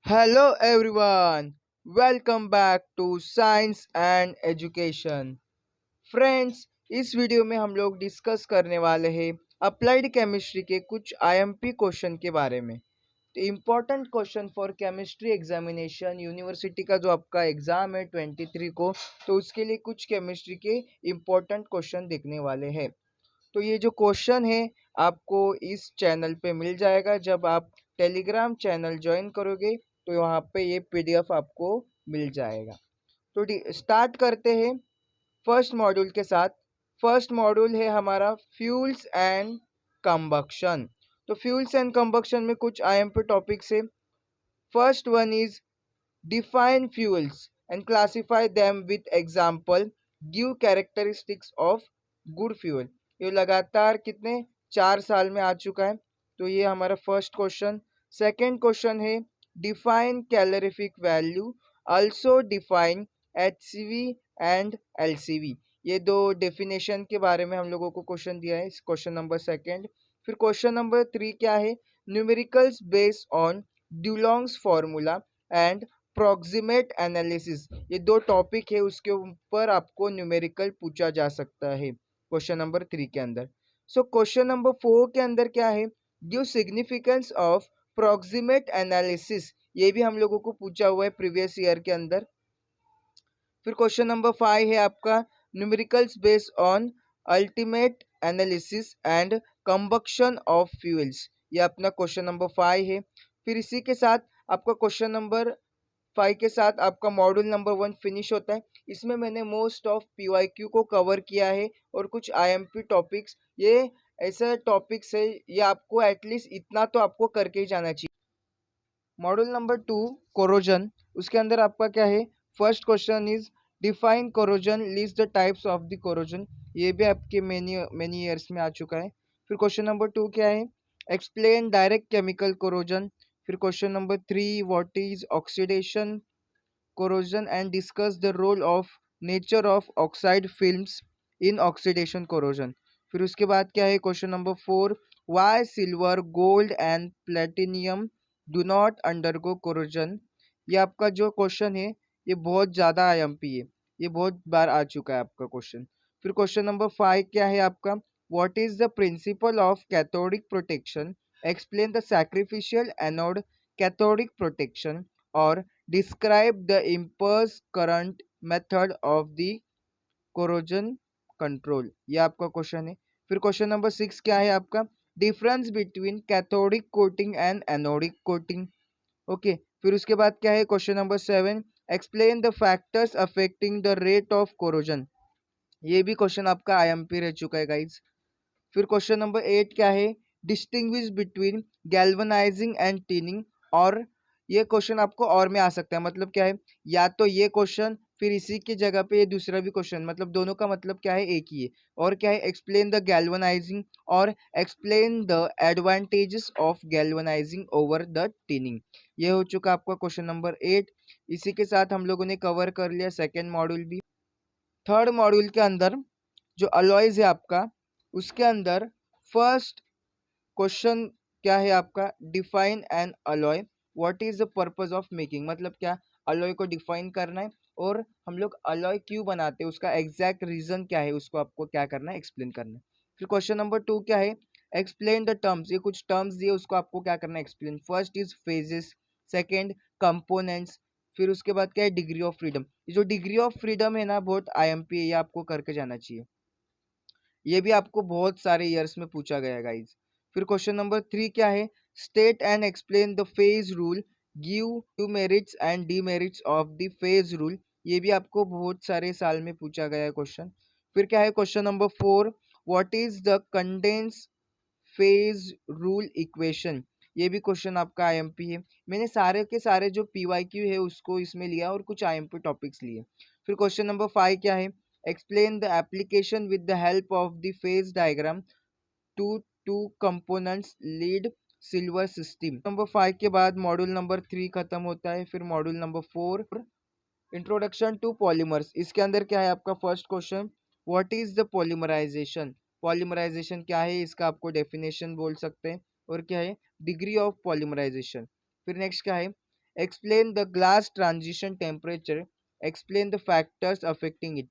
Hello everyone, welcome back to science and education. Friends, इस video में हम लोग डिस्कस करने वाले हैं अप्लाइड केमिस्ट्री के कुछ आईएमपी क्वेश्चन के बारे में। तो important question for chemistry examination university का जो आपका एग्जाम है 23 को, तो उसके लिए कुछ केमिस्ट्री के इम्पोर्टेंट क्वेश्चन देखने वाले हैं। तो ये जो क्वेश्चन है आपको इस चैनल पे मिल जाएगा। जब आप टेलीग्राम चैनल ज्वाइन करोगे तो वहाँ पे ये पीडीएफ आपको मिल जाएगा। तो स्टार्ट करते हैं फर्स्ट मॉड्यूल के साथ। फर्स्ट मॉड्यूल है हमारा फ्यूल्स एंड कंबक्शन। तो फ्यूल्स एंड कंबक्शन में कुछ आईएमपी टॉपिक्स है। First one is define fuels and classify them with example, give characteristics of good fuel। ये लगातार कितने 4 साल में आ चुका है। तो ये हमारा फर्स्ट क्वेश्चन। सेकंड क्वेश्चन है define calorific value, also define HCV and LCV। ये दो डेफिनेशन के बारे में हम लोगों को क्वेश्चन दिया है, क्वेश्चन नंबर सेकंड। फिर क्वेश्चन नंबर 3 क्या है, numericals based on Dulong's formula and proximate analysis. ये दो टॉपिक है, उसके ऊपर आपको न्यूमेरिकल पूछा जा सकता है क्वेश्चन नंबर 3 के अंदर। सो क्वेश्चन नंबर 4 के अंदर क्या है, give significance of proximate analysis. ये भी हम लोगों को पूछा हुआ है प्रीवियस ईयर के अंदर। फिर क्वेश्चन नंबर 5 है आपका numericals based on ultimate analysis and combustion of fuels. ये अपना क्वेश्चन नंबर 5 है। फिर इसी के साथ आपका क्वेश्चन नंबर 5 के साथ आपका मॉड्यूल नंबर 1 फिनिश होता है। इसमें मैंने मोस्ट ऑफ पीवाईक्यू को कवर किया है और कुछ आईएमपी टॉपिक्स। ये ऐसा टॉपिक्स है, ये आपको एटलीस्ट इतना तो आपको करके ही जाना चाहिए। मॉड्यूल नंबर 2 कोरोजन, उसके अंदर आपका क्या है, first question is define corrosion, list the types of the corrosion. ये भी आपके मेनी ईयर्स में आ चुका है। फिर क्वेश्चन नंबर 2 क्या है, एक्सप्लेन डायरेक्ट केमिकल कोरोजन। फिर question number 3 what is oxidation corrosion and discuss the role of nature of oxide films in oxidation corrosion। फिर उसके बाद क्या है, question number 4 why silver gold and platinum do not undergo corrosion। ये आपका जो question है ये बहुत ज़्यादा आईएमपी है, ये बहुत बार आ चुका है आपका क्वेश्चन। फिर क्वेश्चन नंबर 5 क्या है आपका, what is the principle of cathodic protection, explain the sacrificial anode cathodic protection और describe the impulse current method of the corrosion control। ये आपका क्वेश्चन है। फिर क्वेश्चन नंबर 6 क्या है आपका, difference between cathodic coating and anodic coating. Okay, फिर उसके बाद क्या है, question number 7 explain the factors affecting the rate of corrosion. ये भी क्वेश्चन आपका आईएमपी रह चुका है गाइज। फिर क्वेश्चन नंबर 8 क्या है, डिस्टिंग्विश बिटवीन गैल्वनाइजिंग एंड टीनिंग। और ये क्वेश्चन आपको और में आ सकता है, मतलब क्या है, या तो ये क्वेश्चन फिर इसी की जगह पे ये दूसरा भी क्वेश्चन, मतलब दोनों का मतलब क्या है, एक ही है। और क्या है, एक्सप्लेन द गैल्वनाइजिंग और explain the advantages of galvanising over the tinning. ये हो चुका आपका क्वेश्चन नंबर 8। इसी के साथ हम लोगों ने कवर कर लिया सेकेंड मॉड्यूल भी। थर्ड मॉड्यूल के अंदर जो अलॉयज है आपका, उसके अंदर फर्स्ट क्वेश्चन क्या है आपका, define N alloy, what is the purpose of making. मतलब क्या, अलॉय को डिफाइन करना है और हम लोग अलॉय क्यों बनाते हैं, उसका एग्जैक्ट रीजन क्या है, उसको आपको क्या करना है, एक्सप्लेन करना है। फिर क्वेश्चन नंबर 2 क्या है, एक्सप्लेन द टर्म्स। ये कुछ टर्म्स दिए, उसको आपको क्या करना है, explain. First is phases, second components. फिर उसके बाद क्या है, डिग्री ऑफ फ्रीडम। ये जो डिग्री ऑफ फ्रीडम है ना, बहुत आईएमपी है, ये आपको करके जाना चाहिए। ये भी आपको बहुत सारे ईयर्स में पूछा गया गाइज। फिर क्वेश्चन नंबर 3 क्या है, state and explain the phase rule, give merits and demerits of the phase rule. ये भी आपको बहुत सारे साल में पूछा गया है क्वेश्चन। फिर क्या है, question number 4 what is the condense phase rule equation. ये भी क्वेश्चन आपका आईएमपी है। मैंने सारे के सारे जो पीवाईक्यू है उसको इसमें लिया और कुछ आईएमपी टॉपिक्स लिए। फिर क्वेश्चन नंबर 5 क्या है, explain the application with the help of the phase diagram to two components lead silver system। Number 5 के बाद मॉड्यूल नंबर 3 खत्म होता है। फिर module number 4 introduction to polymers. इसके अंदर क्या है आपका, first question what is the polymerization. Polymerization क्या है, इसका आपको डेफिनेशन बोल सकते हैं। और क्या है, डिग्री ऑफ पॉलीमराइजेशन। फिर नेक्स्ट क्या है, explain the glass transition temperature, explain the factors affecting it.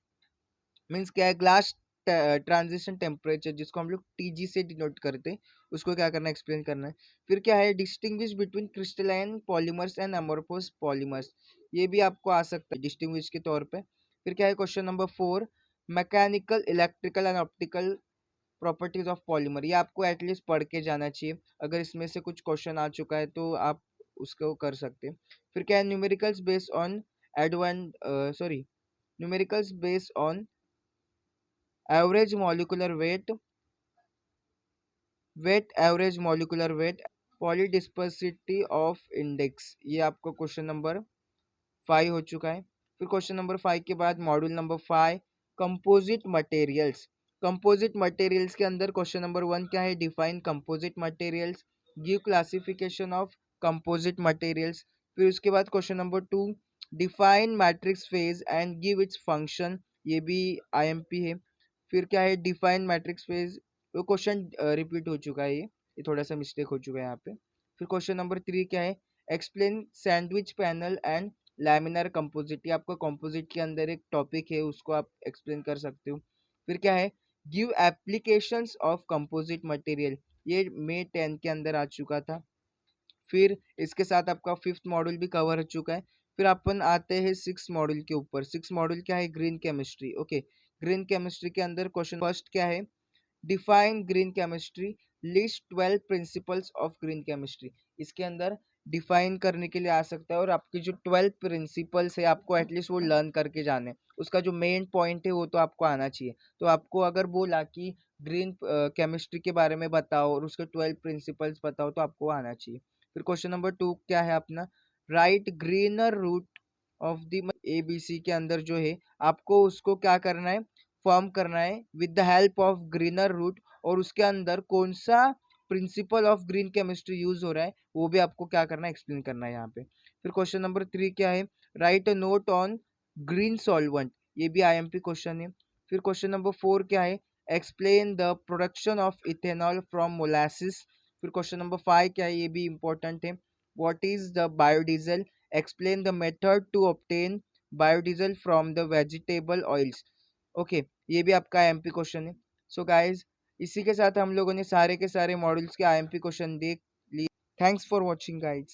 Means क्या है, ग्लास ट्रांजिशन टेम्परेचर जिसको हम लोग टीजी से डिनोट करते हैं, उसको क्या करना है, एक्सप्लेन करना है। फिर क्या है, distinguish between crystalline polymers and amorphous polymers, ये भी आपको आ सकता है डिस्टिंग्विश के तौर पे। फिर क्या है, question number 4, mechanical, electrical and optical properties of polymer, ये आपको एटलीस्ट पढ़ के जाना चाहिए। अगर इसमें से कुछ क्वेश्चन आ चुका है तो आप उसको कर सकते हैं। फिर क्या है, numericals based on advance sorry numericals based on average molecular weight, weight average molecular weight, polydispersity of index, ये आपको क्वेश्चन नंबर 5 हो चुका है। फिर क्वेश्चन नंबर 5 के बाद module number 5, composite materials. Composite materials के अंदर क्वेश्चन नंबर 1 क्या है, define composite materials, give classification of composite materials. फिर उसके बाद question number 2, define matrix phase and give its function, ये भी आईएमपी है। फिर क्या है, डिफाइन मैट्रिक्स फेज, वो क्वेश्चन रिपीट हो चुका है, ये थोड़ा सा मिस्टेक हो चुका है यहाँ पे। फिर क्वेश्चन नंबर 3 क्या है, explain sandwich panel and laminar composite, ये आपका कंपोजिट के अंदर एक टॉपिक है, उसको आप एक्सप्लेन कर सकते हो। फिर क्या है, give applications of composite material, ये मई 10 के अंदर आ चुका था। फिर इसके साथ आपका 5th मॉड्यूल भी कवर हो चुका है। फिर अपन आते हैं 6th मॉड्यूल के ऊपर। 6th मॉड्यूल क्या है, green chemistry. Okay, green chemistry के अंदर क्वेश्चन फर्स्ट क्या है, define green chemistry, list 12 principles of green chemistry. इसके अंदर डिफाइन करने के लिए आ सकता है, और आपकी जो 12 प्रिंसिपल्स है आपको एटलीस्ट वो लर्न करके जाने, उसका जो मेन पॉइंट है वो तो आपको आना चाहिए। तो आपको अगर बोला कि ग्रीन केमिस्ट्री के बारे में बताओ और उसके 12 प्रिंसिपल्स बताओ तो आपको आना चाहिए। फिर क्वेश्चन नंबर 2 क्या है अपना, right greener route of the ABC के अंदर जो है आपको उसको क्या करना है, फॉर्म करना है with the help of greener route, और उसके अंदर कौन सा principle of green chemistry use हो रहा है वो भी आपको क्या करना है, एक्सप्लेन करना है यहाँ पे। फिर क्वेश्चन नंबर 3 क्या है, right a note on green solvent, ये भी आईएमपी क्वेश्चन है। फिर क्वेश्चन नंबर 4 क्या है, explain the production of ethanol from molasses. फिर क्वेश्चन नंबर 5 क्या है, ये भी इंपॉर्टेंट है, what is the biodiesel, explain the method to obtain biodiesel from the vegetable oils. Okay, ये भी आपका आईएमपी क्वेश्चन है। सो गाइज, इसी के साथ हम लोगों ने सारे के सारे मॉड्यूल्स के आईएमपी क्वेश्चन देख लिए। Thanks for watching guys.